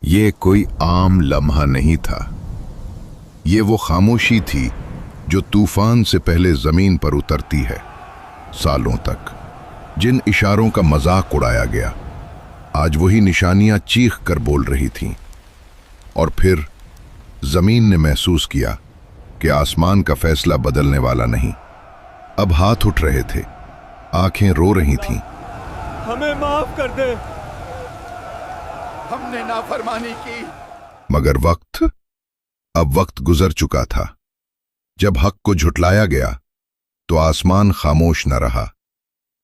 ये कोई आम लम्हा नहीं था। ये वो खामोशी थी जो तूफान से पहले जमीन पर उतरती है। सालों तक जिन इशारों का मजाक उड़ाया गया, आज वही निशानियां चीख कर बोल रही थीं। और फिर जमीन ने महसूस किया कि आसमान का फैसला बदलने वाला नहीं। अब हाथ उठ रहे थे, आंखें रो रही थीं। हमें माफ कर दे, हमने नाफरमानी की। मगर अब वक्त गुजर चुका था। जब हक को झुटलाया गया तो आसमान खामोश न रहा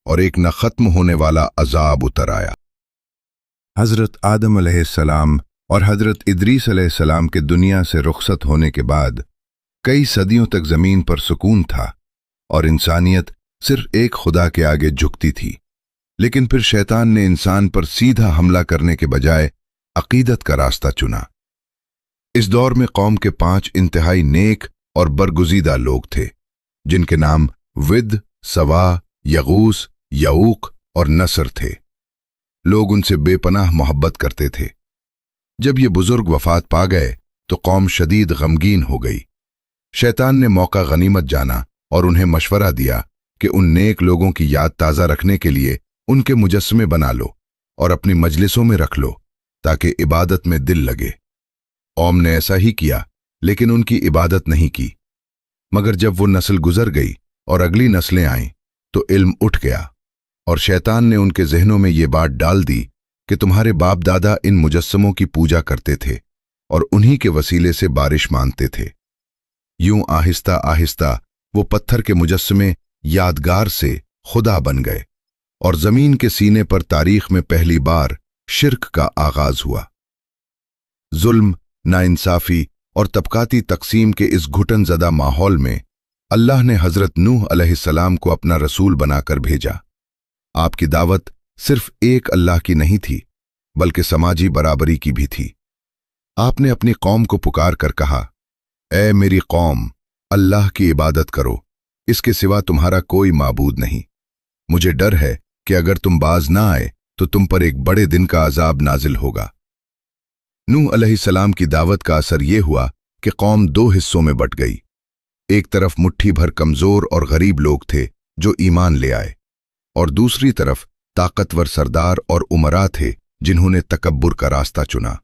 और एक न खत्म होने वाला अजाब उतर आया। हजरत आदम अलैहिस्सलाम और हजरत इदरीस अलैहिस्सलाम के दुनिया से रुखसत होने के बाद कई सदियों तक जमीन पर सुकून था और इंसानियत सिर्फ एक खुदा के आगे झुकती थी। लेकिन फिर शैतान ने इंसान पर सीधा हमला करने के बजाय अकीदत का रास्ता चुना। इस दौर में कौम के 5 इंतहाई नेक और बरगुजीदा लोग थे, जिनके नाम विद, सवा, यगूस, यऊक और नसर थे। लोग उनसे बेपनाह मोहब्बत करते थे। जब ये बुजुर्ग वफात पा गए तो कौम शदीद गमगीन हो गई। शैतान ने मौका गनीमत जाना और उन्हें मशवरा दिया कि उन नेक लोगों की याद ताज़ा रखने के लिए उनके मुजस्समे बना लो और अपनी मजलिसों में रख लो ताकि इबादत में दिल लगे। कौम ने ऐसा ही किया, लेकिन उनकी इबादत नहीं की। मगर जब वो नस्ल गुजर गई और अगली नस्लें आईं तो इल्म उठ गया और शैतान ने उनके जहनों में ये बात डाल दी कि तुम्हारे बाप दादा इन मुजस्समों की पूजा करते थे और उन्हीं के वसीले से बारिश मांगते थे। यूं आहिस्ता आहिस्ता वो पत्थर के मुजस्समे यादगार से खुदा बन गए और जमीन के सीने पर तारीख में पहली बार शिर्क का आगाज हुआ। जुल्म, नाइंसाफी और तबकाती तकसीम के इस घुटन ज़दा माहौल में अल्लाह ने हजरत नूह अलैहिस्सलाम को अपना रसूल बनाकर भेजा। आपकी दावत सिर्फ एक अल्लाह की नहीं थी, बल्कि समाजी बराबरी की भी थी। आपने अपनी कौम को पुकार कर कहा, ऐ मेरी कौम, अल्लाह की इबादत करो, इसके सिवा तुम्हारा कोई माबूद नहीं। मुझे डर है कि अगर तुम बाज ना आए तो तुम पर एक बड़े दिन का अजाब नाजिल होगा। नूह अलैहिस्सलाम की दावत का असर यह हुआ कि कौम 2 हिस्सों में बट गई। एक तरफ मुट्ठी भर कमजोर और गरीब लोग थे जो ईमान ले आए, और दूसरी तरफ ताकतवर सरदार और उमरा थे जिन्होंने तकब्बुर का रास्ता चुना।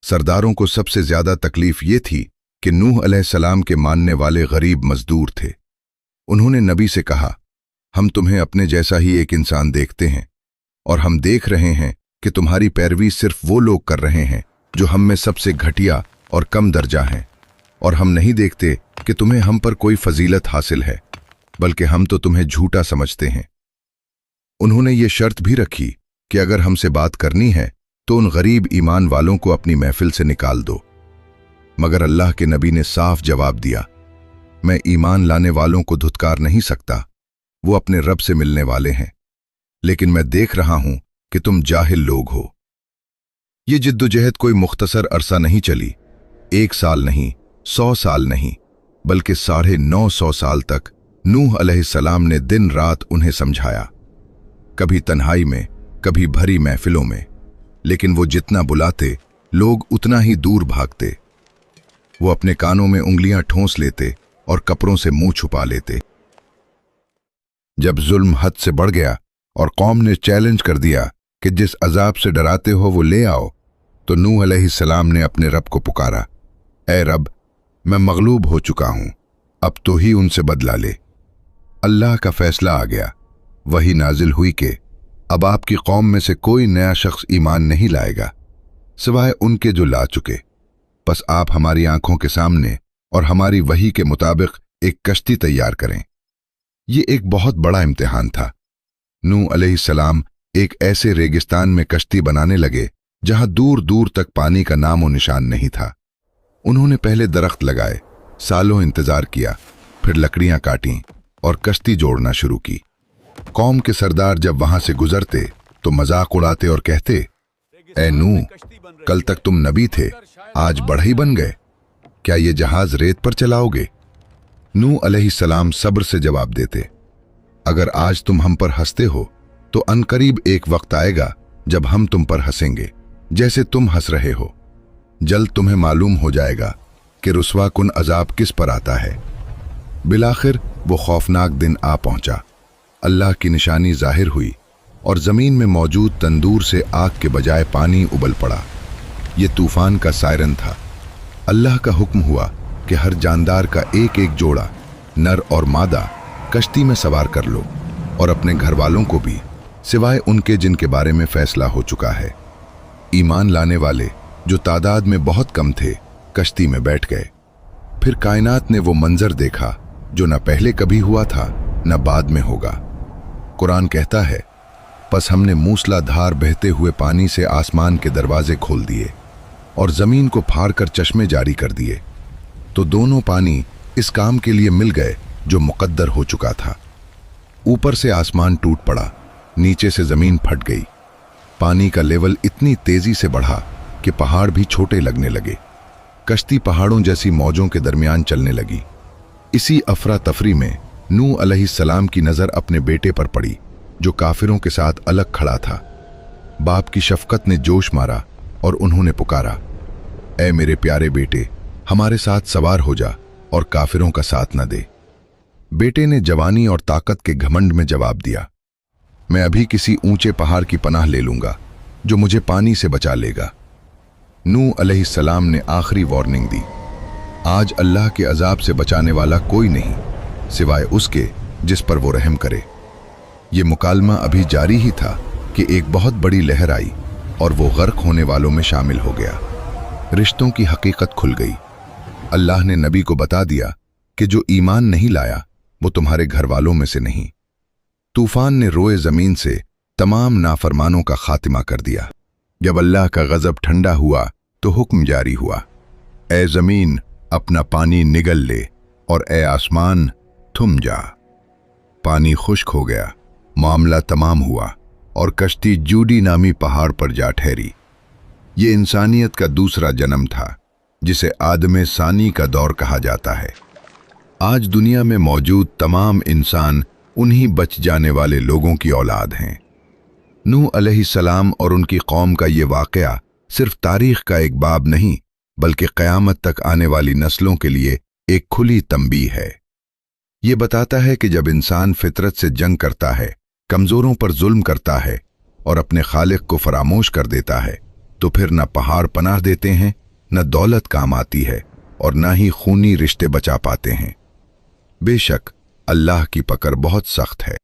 सरदारों को सबसे ज्यादा तकलीफ ये थी कि नूह अलैहिस्सलाम के मानने वाले गरीब मजदूर थे। उन्होंने नबी से कहा, हम तुम्हें अपने जैसा ही एक इंसान देखते हैं और हम देख रहे हैं कि तुम्हारी पैरवी सिर्फ वो लोग कर रहे हैं जो हम में सबसे घटिया और कम दर्जा हैं, और हम नहीं देखते कि तुम्हें हम पर कोई फजीलत हासिल है, बल्कि हम तो तुम्हें झूठा समझते हैं। उन्होंने ये शर्त भी रखी कि अगर हमसे बात करनी है तो उन गरीब ईमान वालों को अपनी महफिल से निकाल दो। मगर अल्लाह के नबी ने साफ जवाब दिया, मैं ईमान लाने वालों को धुतकार नहीं सकता, वो अपने रब से मिलने वाले हैं, लेकिन मैं देख रहा हूं कि तुम जाहिल लोग हो। ये जिद्दोजहद कोई मुख्तसर अरसा नहीं चली, 1 साल नहीं, 100 साल नहीं, बल्कि 950 साल तक नूह अलैहिस्सलाम ने दिन रात उन्हें समझाया, कभी तन्हाई में, कभी भरी महफिलों में, लेकिन वो जितना बुलाते लोग उतना ही दूर भागते। वो अपने कानों में उंगलियां ठोंस लेते और कपड़ों से मुंह छुपा लेते। जब जुल्म हद से बढ़ गया और कौम ने चैलेंज कर दिया कि जिस अजाब से डराते हो वो ले आओ, तो नूह अलैहिस्सलाम ने अपने रब को पुकारा, ऐ रब, मैं मगलूब हो चुका हूं, अब तो ही उनसे बदला ले। अल्लाह का फैसला आ गया, वही नाजिल हुई कि अब आपकी कौम में से कोई नया शख्स ईमान नहीं लाएगा सिवाय उनके जो ला चुके। बस आप हमारी आंखों के सामने और हमारी वही के मुताबिक एक कश्ती तैयार करें। ये एक बहुत बड़ा इम्तिहान था। नूह अलैहिस्सलाम एक ऐसे रेगिस्तान में कश्ती बनाने लगे जहां दूर दूर तक पानी का नामो निशान नहीं था। उन्होंने पहले दरख्त लगाए, सालों इंतजार किया, फिर लकड़ियां काटी और कश्ती जोड़ना शुरू की। कौम के सरदार जब वहां से गुजरते तो मजाक उड़ाते और कहते, ऐ नूह, कल तक तुम नबी थे, आज बढ़ई बन गए, क्या ये जहाज रेत पर चलाओगे? नूह अलैहिस्सलाम सब्र से जवाब देते, अगर आज तुम हम पर हंसते हो तो अनकरीब एक वक्त आएगा जब हम तुम पर हंसेंगे। जैसे तुम हंस रहे हो। जल्द तुम्हें मालूम हो जाएगा कि रुस्वा कुन अजाब किस पर आता है। बिलाखिर वो खौफनाक दिन आ पहुंचा। अल्लाह की निशानी जाहिर हुई और जमीन में मौजूद तंदूर से आग के बजाय पानी उबल पड़ा। ये तूफान का सायरन था। अल्लाह का हुक्म हुआ कि हर जानदार का एक एक जोड़ा, नर और मादा, कश्ती में सवार कर लो और अपने घर वालों को भी, सिवाय उनके जिनके बारे में फैसला हो चुका है। ईमान लाने वाले जो तादाद में बहुत कम थे, कश्ती में बैठ गए। फिर कायनात ने वो मंजर देखा जो न पहले कभी हुआ था न बाद में होगा। कुरान कहता है, बस हमने मूसलाधार बहते हुए पानी से आसमान के दरवाजे खोल दिए और जमीन को फाड़ कर चश्मे जारी कर दिए, तो दोनों पानी इस काम के लिए मिल गए जो मुकद्दर हो चुका था। ऊपर से आसमान टूट पड़ा, नीचे से जमीन फट गई। पानी का लेवल इतनी तेजी से बढ़ा कि पहाड़ भी छोटे लगने लगे। कश्ती पहाड़ों जैसी मौजों के दरमियान चलने लगी। इसी अफरा तफरी में नूह अलैहिस्सलाम की नजर अपने बेटे पर पड़ी जो काफिरों के साथ अलग खड़ा था। बाप की शफकत ने जोश मारा और उन्होंने पुकारा, ऐ मेरे प्यारे बेटे, हमारे साथ सवार हो जा और काफिरों का साथ न दे। बेटे ने जवानी और ताकत के घमंड में जवाब दिया, मैं अभी किसी ऊंचे पहाड़ की पनाह ले लूंगा जो मुझे पानी से बचा लेगा। नूह अलैहिस्सलाम ने आखिरी वार्निंग दी, आज अल्लाह के अजाब से बचाने वाला कोई नहीं सिवाय उसके जिस पर वो रहम करे। ये मुकालमा अभी जारी ही था कि एक बहुत बड़ी लहर आई और वो गर्क होने वालों में शामिल हो गया। रिश्तों की हकीकत खुल गई। अल्लाह ने नबी को बता दिया कि जो ईमान नहीं लाया वो तुम्हारे घर वालों में से नहीं। तूफान ने रोए जमीन से तमाम नाफरमानों का खातिमा कर दिया। जब अल्लाह का गजब ठंडा हुआ तो हुक्म जारी हुआ, ए जमीन अपना पानी निगल ले और ए आसमान थम जा। पानी खुश्क हो गया, मामला तमाम हुआ और कश्ती जूडी नामी पहाड़ पर जा ठहरी। ये इंसानियत का दूसरा जन्म था जिसे आदम सानी का दौर कहा जाता है। आज दुनिया में मौजूद तमाम इंसान उन्हीं बच जाने वाले लोगों की औलाद हैं। नूह अलैहिस्सलाम और उनकी कौम का ये वाक़या सिर्फ तारीख का एक बाब नहीं बल्कि क़यामत तक आने वाली नस्लों के लिए एक खुली तंबीह है। ये बताता है कि जब इंसान फितरत से जंग करता है, कमज़ोरों पर जुल्म करता है और अपने खालिक को फरामोश कर देता है, तो फिर न पहाड़ पनाह देते हैं, न दौलत काम आती है और न ही खूनी रिश्ते बचा पाते हैं। बेशक अल्लाह की पकड़ बहुत सख्त है।